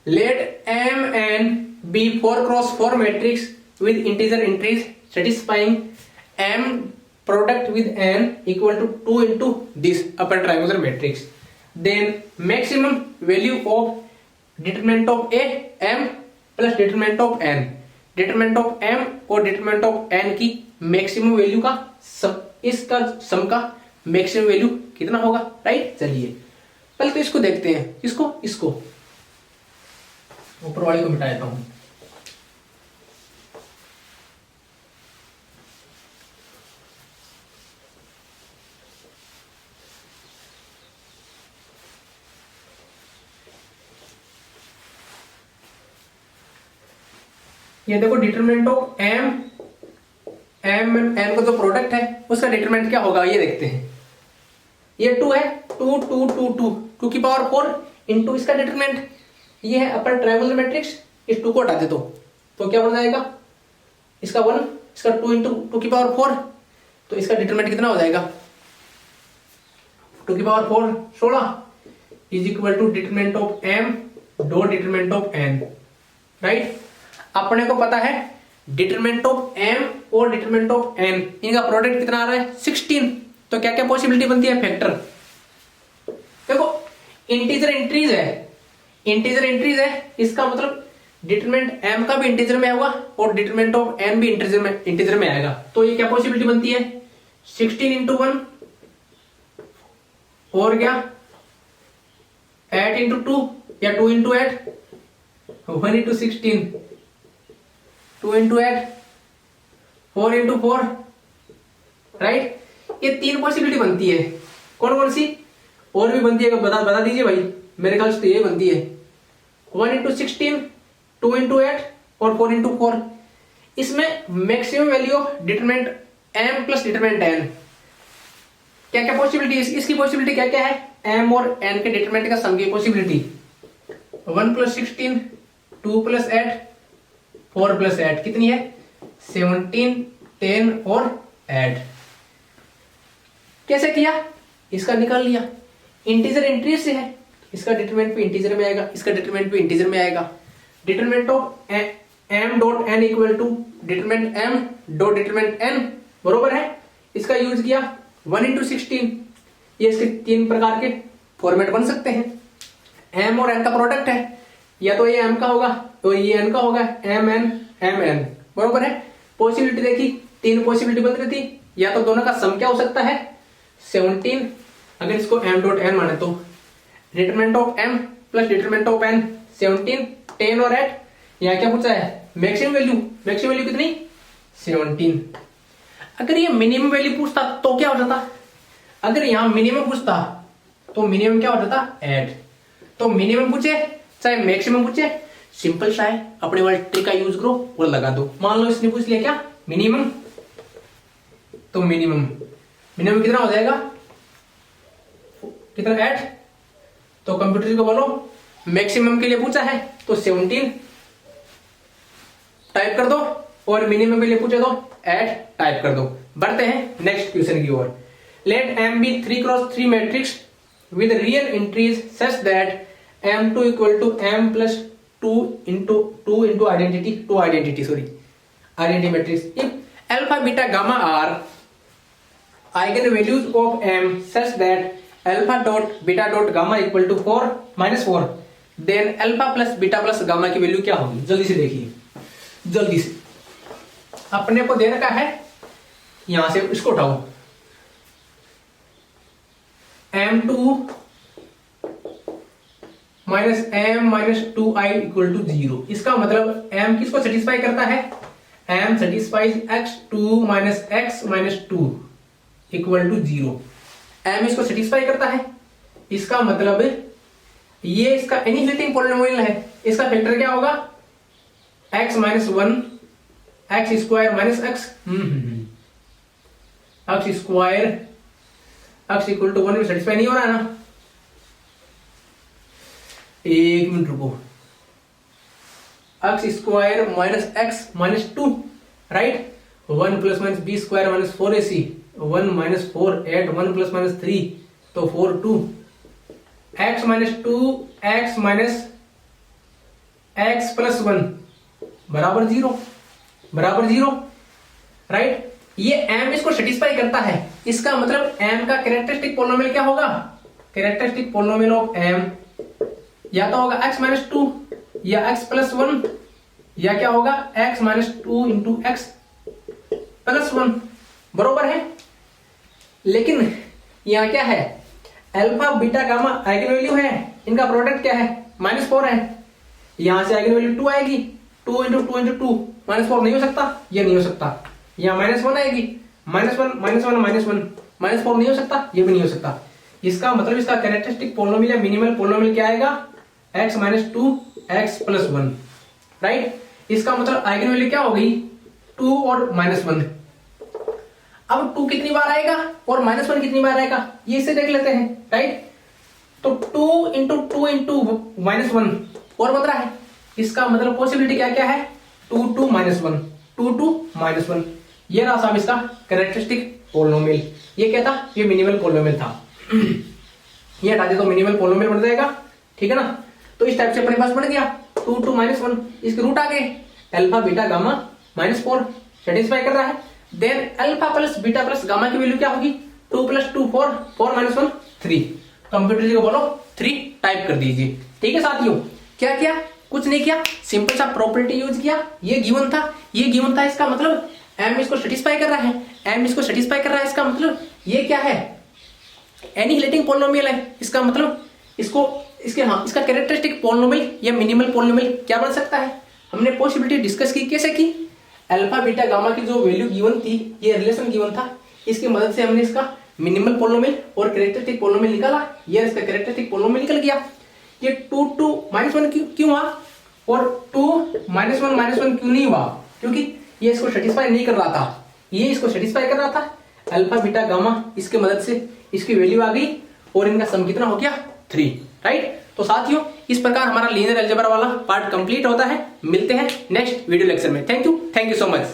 Let M n be 4x4 matrix with integer entries satisfying M product with n equal to 2 into this upper triangular matrix. Then maximum value of determinant of A M plus determinant of n. determinant of M और determinant of n की maximum value का सम, इसका सम का maximum value कितना होगा, right. चलिए पहले तो इसको देखते हैं, इसको ऊपर वाले को मिटा देता हूं। ये देखो डिटरमिनेंट ऑफ एम एन का जो प्रोडक्ट है उसका डिटरमिनेंट क्या होगा, ये देखते हैं। ये 2 है, 2 की पावर 4 इंटू इसका डिटरमिनेंट, ये है अपर ट्रायंगुलर मैट्रिक्स। इस 2 को हटा दे तो क्या बन जाएगा, इसका 1, इसका 2 इंटू 2 की पावर 4, तो इसका डिटरमिनेंट कितना हो जाएगा, 2 की power 4 16 is equal to determinant of M dot determinant of N, right. अपने को पता है डिटरमिनेंट ऑफ एम और डिटरमिनेंट ऑफ एन इनका प्रोडक्ट कितना आ रहा है 16, तो क्या क्या पॉसिबिलिटी बनती है, फैक्टर। देखो इंटीजर एंट्रीज है, इसका मतलब डिटरमिनेंट एम का भी इंटीजर में आएगा और डिटरमिनेंट ऑफ एन भी इंटीजर में आएगा, तो ये क्या पॉसिबिलिटी बनती है 16 इंटू 1 और क्या 8 इंटू 2 या 2 into 8 1 into 16 2 into 8 4 into 4, right. ये 3 पॉसिबिलिटी बनती है, कौन कौन सी और भी बनती है बता दीजिए भाई। मेरे ख्याल से ये बनती है 1 इंटू 16 2 इंटू 8 और 4 इंटू 4। इसमें maximum value of determinant M plus determinant N, क्या क्या पॉसिबिलिटी, इसकी पॉसिबिलिटी क्या क्या है, एम और एन के डिटरमिनेंट का सम की पॉसिबिलिटी 1 प्लस 16 2 प्लस 8 4 प्लस 8 कितनी है 17 10 और 8। कैसे किया, इसका निकाल लिया, इंटीजर एंट्री से है, इसका डिटरमिनेंट भी इंटीजर में आएगा, इसका डिटरमिनेंट भी इंटीजर में आएगा। Determinant of M dot N equal to determinant M dot determinant N बरोबर है, इसका यूज किया 1 इंटू 16। ये इसके 3 प्रकार के फॉर्मेट बन सकते हैं। एम और एन का प्रोडक्ट है, या तो ये एम का होगा तो ये एन का होगा, एम एन बरोबर है। पॉसिबिलिटी देखी 3 पॉसिबिलिटी बन रही थी, या तो दोनों का सम क्या हो सकता है 17, अगर इसको m डॉट एन माने तो determinant of m plus determinant of n 17 10 और 8। यहाँ क्या पूछा है मैक्सिमम वैल्यू कितनी 17। अगर ये मिनिमम वैल्यू पूछता तो क्या हो जाता, अगर यहाँ मिनिमम पूछता तो मिनिमम क्या हो जाता 8। तो मिनिमम पूछे चाहे मैक्सिमम पूछे, सिंपल सा है, अपने वाले ट्रिक का यूज करो और लगा दो। मान लो इसने पूछ लिया क्या मिनिमम, तो मिनिमम कितना हो जाएगा, कितना 8। तो कंप्यूटर को बोलो मैक्सिमम के लिए पूछा है तो 17 टाइप कर दो, और मिनिमम के लिए पूछे तो 8 टाइप कर दो। बढ़ते हैं नेक्स्ट क्वेश्चन की ओर। Let M be 3x3 matrix with real entries such that m2 equal to m plus 2 into identity matrix. If alpha beta gamma are eigenvalues of m such that alpha dot beta dot gamma equal to 4 -4, then alpha plus beta plus gamma की value क्या होगी। जल्दी से देखिए, जल्दी से अपने को दे रखा है, यहां से इसको उठाओ m2 minus m minus 2i equal to 0। इसका मतलब m किसको सेटिस्फाई करता है, m satisfies x2 minus x minus 2 equal to 0। m इसको सेटिस्फाई करता है, इसका मतलब ये इसका एनिहिलेटिंग पॉलिनोमियल है, इसका फैक्टर क्या होगा x minus 1 x square minus x x square x equal to 1 में सेटिस्फाई नहीं हो रहा है ना। एक मिनट रुको, x square minus x minus 2, right. 1 plus minus B square minus 4ac 1 minus 4 8 1 plus minus 3 तो 4 2 x minus 2 x minus x plus 1 बराबर 0 बराबर 0, राइट। ये m इसको सेटिस्फाई करता है, इसका मतलब m का कैरेक्टरिस्टिक पोलिनोमियल क्या होगा, कैरेक्टरिस्टिक पोलिनोमियल ऑफ m या तो होगा x माइनस 2 या x प्लस 1 या क्या होगा x minus 2 into x plus 1, बरोबर है। लेकिन यहां क्या है, alpha beta gamma eigen value है, इनका प्रोडक्ट क्या है -4 है, यहां से आइगन वैल्यू 2 आएगी, 2 इंटू 2 इंटू 2 -4 नहीं हो सकता, ये नहीं हो सकता। यहाँ -1 आएगी, -1 -1 -1 -4 नहीं हो सकता, ये भी नहीं हो सकता। इसका मतलब इसका कैरेक्टरिस्टिक पोलिनोमियल या मिनिमल पोलिनोमियल क्या आएगा, x minus 2 x plus 1, right. इसका मतलब आइगन वैल्यू क्या हो गई 2 और -1। अब 2 कितनी बार आएगा और -1 कितनी बार आएगा, ये इसे देख लेते हैं, राइट। तो 2 इंटू 2 इंटू -1 और बन रहा है, इसका मतलब पॉसिबिलिटी क्या क्या है 2 2 -1 2 2 -1। ये रहा साहब इसका कैरेक्टरिस्टिक पोलिनोमियल। ये क्या था, ये मिनिमल पोलिनोमियल था। ये हटा दे तो मिनिमल पोलिनोमियल बन जाएगा, ठीक है ना। तो इस टाइप से अपने पास बन गया 2 2 -1, इसके रूट आ गए अल्फा बीटा गामा -4 सेटिस्फाई कर रहा है। Then alpha plus beta plus gamma की वैल्यू क्या होगी 2 प्लस 2 4 4 -1 3। कंप्यूटर जी को बोलो 3 टाइप कर दीजिए, ठीक है साथियों। क्या किया, कुछ नहीं किया, सिंपल सा प्रॉपर्टी यूज किया। ये गिवन था, ये गिवन था, इसका मतलब m इसको सेटिस्फाई कर रहा है, m इसको सेटिस्फाई कर रहा है, इसका मतलब ये क्या है एनिहिलेटिंग पोलिनोमियल है, इसका मतलब इसको इसका कैरेक्टरिस्टिक पोलिनोमियल या मिनिमल पोलिनोमियल क्या बन सकता है। हमने पॉसिबिलिटी डिस्कस की, कैसे की, अल्फा बीटा गामा की जो वैल्यू गिवन थी, ये रिलेशन गिवन था, इसकी मदद से हमने इसका मिनिमल पोलिनोमियल और कैरेक्टरिस्टिक पोलिनोमियल निकाला। ये इसका कैरेक्टरिस्टिक पोलिनोमियल निकल गया। ये 2 2 -1 क्यों हुआ और 2 -1 -1 क्यों नहीं हुआ, क्योंकि ये इसको सेटिस्फाई नहीं कर रहा था, ये इसको सेटिस्फाई कर रहा था। अल्फा बीटा गामा इसके मदद से इसकी वैल्यू आ गई और इनका सम कितना हो गया 3, राइट। तो साथियों इस प्रकार हमारा लीनियर अलजेब्रा वाला पार्ट कंप्लीट होता है। मिलते हैं नेक्स्ट वीडियो लेक्चर में। Thank you so much.